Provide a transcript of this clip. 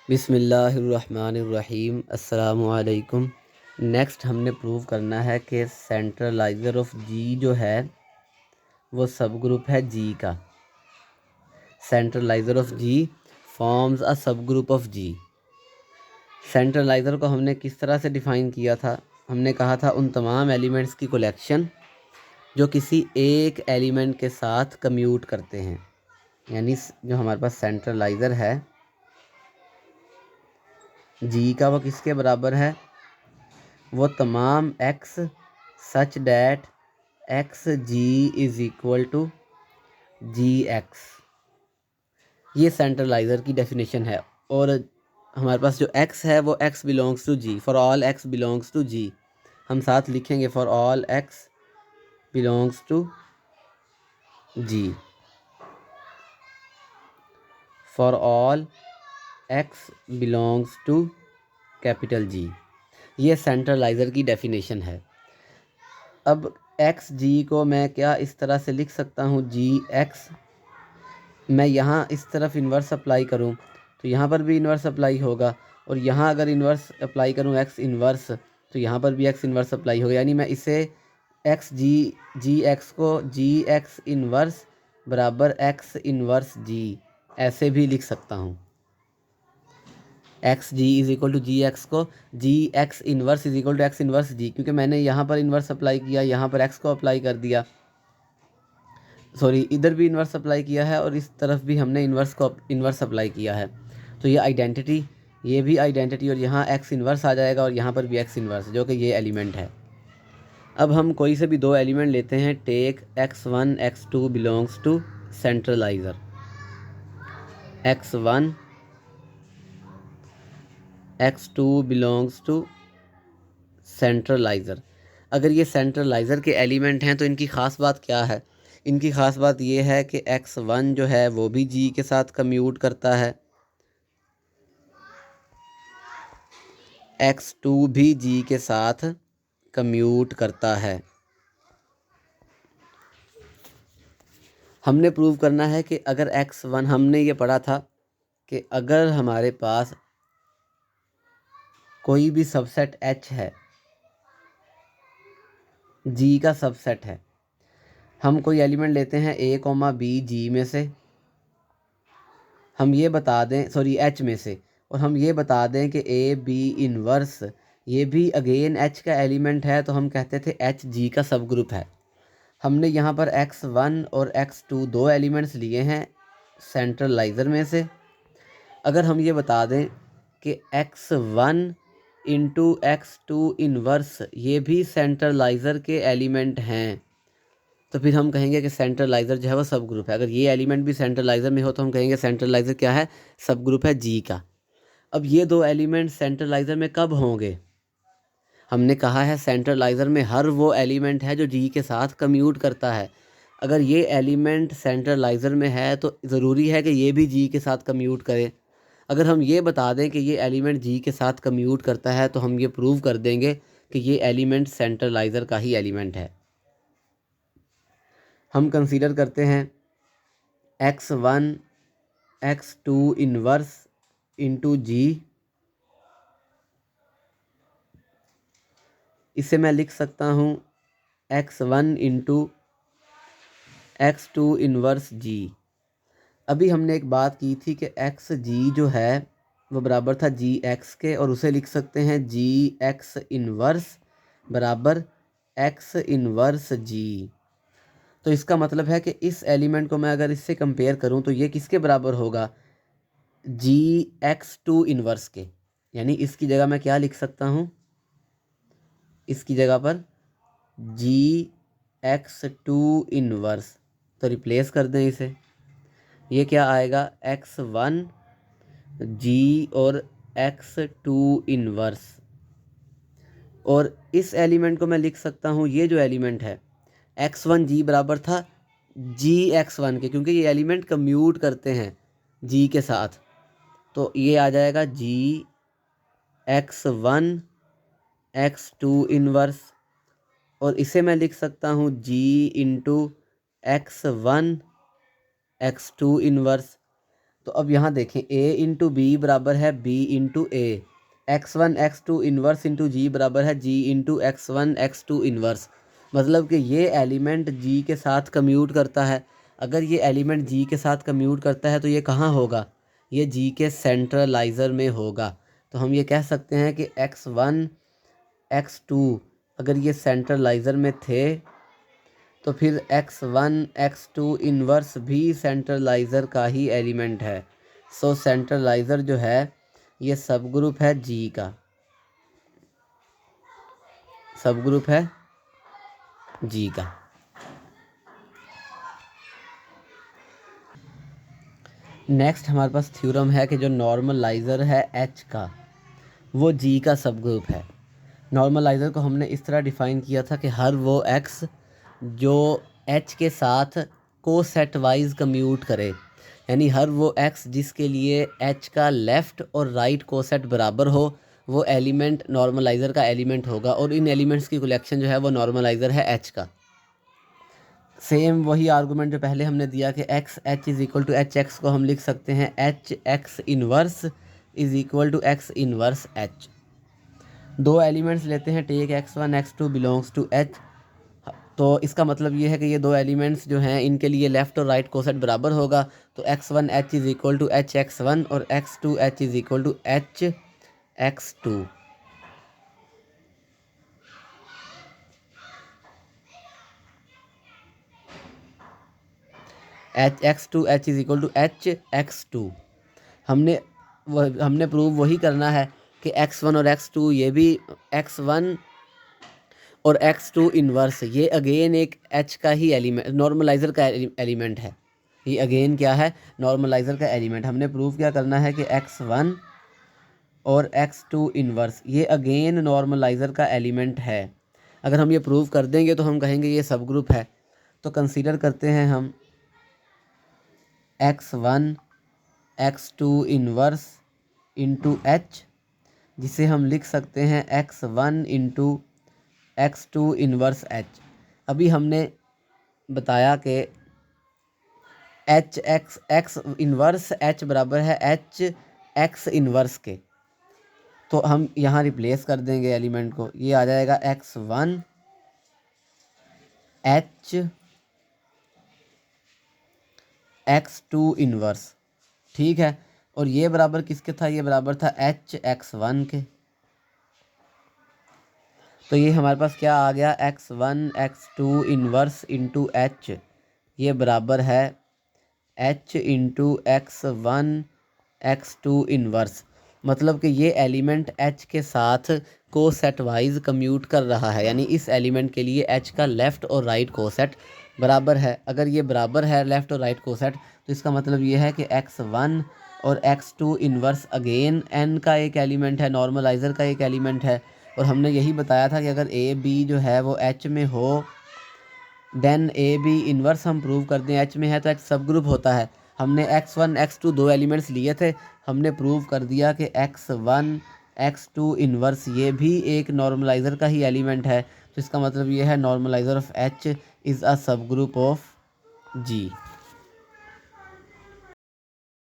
बिस्मिल्लाहिर्रहमानिर्रहीम अस्सलामुअलैकुम। नेक्स्ट हमने प्रूव करना है कि सेंट्रलाइज़र ऑफ जी जो है वो सब ग्रुप है जी का। सेंट्रलाइज़र ऑफ जी फॉर्म्स अ सब ग्रुप ऑफ जी। सेंट्रलाइज़र को हमने किस तरह से डिफ़ाइन किया था? हमने कहा था उन तमाम एलिमेंट्स की कलेक्शन जो किसी एक एलिमेंट के साथ कम्यूट करते हैं। यानी जो हमारे पास सेंट्रलाइज़र है जी का वो किसके बराबर है? वो तमाम x such that x ji is equal to ji x. ये सेंट्रलाइज़र की डेफिनेशन है। और हमारे पास जो एक्स है वो x belongs to G. For all x belongs to G हम साथ लिखेंगे for all x belongs to G. For all x belongs to capital G. ये सेंट्रलाइज़र की डेफिनेशन है। अब एक्स जी को मैं क्या इस तरह से लिख सकता हूँ? जी एक्स मैं यहाँ इस तरफ इन्वर्स अप्लाई करूँ तो यहाँ पर भी इन्वर्स अप्लाई होगा, और यहाँ अगर इन्वर्स अप्लाई करूँ एक्स इन्वर्स तो यहाँ पर भी एक्स इन्वर्स अप्लाई होगा। यानी मैं इसे एक्स जी एक्स को जी एक्स इन्वर्स बराबर एक्स इन्वर्स जी ऐसे भी लिख सकता हूँ। X ji is equal to ji x को G x inverse is equal to x inverse G, क्योंकि मैंने यहाँ पर इन्वर्स अप्लाई किया, यहाँ पर एक्स को अप्लाई कर दिया, सॉरी इधर भी इन्वर्स अप्लाई किया है और इस तरफ भी हमने इन्वर्स अप्लाई किया है। तो ये आइडेंटिटी, ये भी आइडेंटिटी, और यहाँ एक्स इन्वर्स आ जाएगा और यहाँ पर भी एक्स इन्वर्स, जो कि ये एलिमेंट है। अब हम कोई से भी दो एलिमेंट लेते हैं। Take x1 x2 belongs to centraliser. x1 x2 belongs to centraliser. अगर ये सेंट्रलाइज़र के एलिमेंट हैं तो इनकी ख़ास बात क्या है? इनकी ख़ास बात ये है कि x1 जो है वो भी जी के साथ कम्यूट करता है, x2 भी जी के साथ कम्यूट करता है। हमने प्रूव करना है कि अगर x1, हमने ये पढ़ा था कि अगर हमारे पास कोई भी सबसेट h है, जी का सबसेट है, हम कोई एलिमेंट लेते हैं a कॉमा बी जी में से, हम ये बता दें, सॉरी एच में से, और हम ये बता दें कि ए बी इनवर्स ये भी अगेन एच का एलिमेंट है, तो हम कहते थे एच जी का सब ग्रुप है। हमने यहाँ पर x1 और x2 दो एलिमेंट्स लिए हैं सेंट्रलाइज़र में से। अगर हम ये बता दें कि x1 इंटू x2 इनवर्स ये भी सेंट्रलाइज़र के एलिमेंट हैं, तो फिर हम कहेंगे कि सेंट्रलाइज़र जो है वो सब ग्रुप है। अगर ये एलिमेंट भी सेंट्रलाइज़र में हो तो हम कहेंगे सेंट्रलाइज़र क्या है? सब ग्रुप है जी का। अब ये दो एलिमेंट सेंट्रलाइज़र में कब होंगे? हमने कहा है सेंट्रलाइज़र में हर वो एलिमेंट है जो जी के साथ कम्यूट करता है। अगर ये एलिमेंट सेंट्रलाइज़र में है तो ज़रूरी है कि ये भी जी के साथ कम्यूट करे। अगर हम ये बता दें कि ये एलिमेंट जी के साथ कम्यूट करता है तो हम ये प्रूव कर देंगे कि ये एलिमेंट सेंट्रलाइज़र का ही एलिमेंट है। हम कंसीडर करते हैं x1 x2 इनवर्स इंटू जी। इसे मैं लिख सकता हूँ x1 इंटू x2 इनवर्स जी। अभी हमने एक बात की थी कि एक्स जी जो है वो बराबर था जी एक्स के, और उसे लिख सकते हैं जी एक्स इनवर्स बराबर एक्स इनवर्स जी। तो इसका मतलब है कि इस एलिमेंट को मैं अगर इससे कंपेयर करूं तो ये किसके बराबर होगा? जी एक्स टू इनवर्स के। यानी इसकी जगह मैं क्या लिख सकता हूं? इसकी जगह पर जी एक्स टू इनवर्स, तो रिप्लेस कर दें इसे। ये क्या आएगा? x1 जी और x2 इनवर्स। और इस एलिमेंट को मैं लिख सकता हूँ, ये जो एलिमेंट है x1 जी बराबर था जी x1 के, क्योंकि ये एलिमेंट कम्यूट करते हैं जी के साथ, तो ये आ जाएगा जी x1 x2 इनवर्स। और इसे मैं लिख सकता हूँ जी इंटू x1 x2 इनवर्स। तो अब यहाँ देखें a इंटू बी बराबर है b इंटू ए, x1 x2 इन्वर्स इंटू जी बराबर है g into x1 x2 inverse. मतलब कि ये एलिमेंट g के साथ कम्यूट करता है। अगर ये एलिमेंट g के साथ कम्यूट करता है तो ये कहाँ होगा, ये g के सेंट्रलाइज़र में होगा। तो हम ये कह सकते हैं कि x1 x2 अगर ये सेंट्रलाइज़र में थे तो फिर x1 x2 इन्वर्स भी सेंट्रलाइज़र का ही एलिमेंट है। सो सेंट्रलाइज़र जो है ये सब ग्रुप है जी का, सब ग्रुप है जी का। नेक्स्ट हमारे पास थ्योरम है कि जो नॉर्मलाइज़र है एच का वो जी का सब ग्रुप है। नॉर्मलाइज़र को हमने इस तरह डिफ़ाइन किया था कि हर वो एक्स जो एच के साथ को सेट वाइज कम्यूट करे, यानी हर वो एक्स जिसके लिए एच का लेफ़्ट और राइट को सेट बराबर हो वो एलिमेंट नॉर्मलाइज़र का एलिमेंट होगा, और इन एलिमेंट्स की कलेक्शन जो है वो नॉर्मलाइज़र है एच का। सेम वही आर्गूमेंट जो पहले हमने दिया कि x h is equal to h x को हम लिख सकते हैं h x inverse is equal to x inverse h. दो एलिमेंट्स लेते हैं, take x1 x2 belongs to H. तो इसका मतलब ये है कि ये दो एलिमेंट्स जो हैं इनके लिए लेफ़्ट और राइट कोसेट बराबर होगा। तो x1 h is equal to h x1 और x2 h is equal to h x2। H x2 h is equal to h x2। हमने प्रूव वही करना है कि x1 और x2 ये भी x1 और x2 इन्वर्स ये अगेन एक h का ही एलिमेंट, नॉर्मलाइज़र का एलिमेंट है। ये अगेन क्या है, नॉर्मलाइज़र का एलिमेंट। हमने प्रूव क्या करना है कि x1 और x2 इन्वर्स ये अगेन नॉर्मलाइज़र का एलिमेंट है। अगर हम ये प्रूव कर देंगे तो हम कहेंगे ये सब ग्रुप है। तो कंसीडर करते हैं हम x1 x2 inverse into H, जिसे हम लिख सकते हैं x1 into x2 inverse H. अभी हमने बताया कि एच एक्स इन्वर्स एच बराबर है एच एक्स इन्वर्स के। तो हम यहाँ रिप्लेस कर देंगे एलिमेंट को, ये आ जाएगा x1 एच x2 इन्वर्स, ठीक है। और ये बराबर किसके था, ये बराबर था एच x1 के। तो ये हमारे पास क्या आ गया, x1 x2 inverse into H, ये बराबर है h into x1 x2 inverse. मतलब कि ये एलिमेंट h के साथ को सेट वाइज कम्यूट कर रहा है, यानी इस एलिमेंट के लिए h का लेफ़्ट और राइट को सेट बराबर है। अगर ये बराबर है लेफ़्ट और राइट को सेट तो इसका मतलब ये है कि x1 और x2 इन्वर्स अगेन n का एक एलिमेंट है, नॉर्मलाइज़र का एक एलिमेंट है। और हमने यही बताया था कि अगर a b जो है वो h में हो देन ए बी इन्वर्स हम प्रूव कर दें, एच में है तो एच सब ग्रुप होता है। हमने x1 x2 दो एलिमेंट्स लिए थे, हमने प्रूव कर दिया कि x1 x2 इन्वर्स ये भी एक नॉर्मलाइज़र का ही एलिमेंट है। तो इसका मतलब ये है नॉर्मलाइज़र ऑफ एच इज़ अ सब ग्रुप ऑफ जी।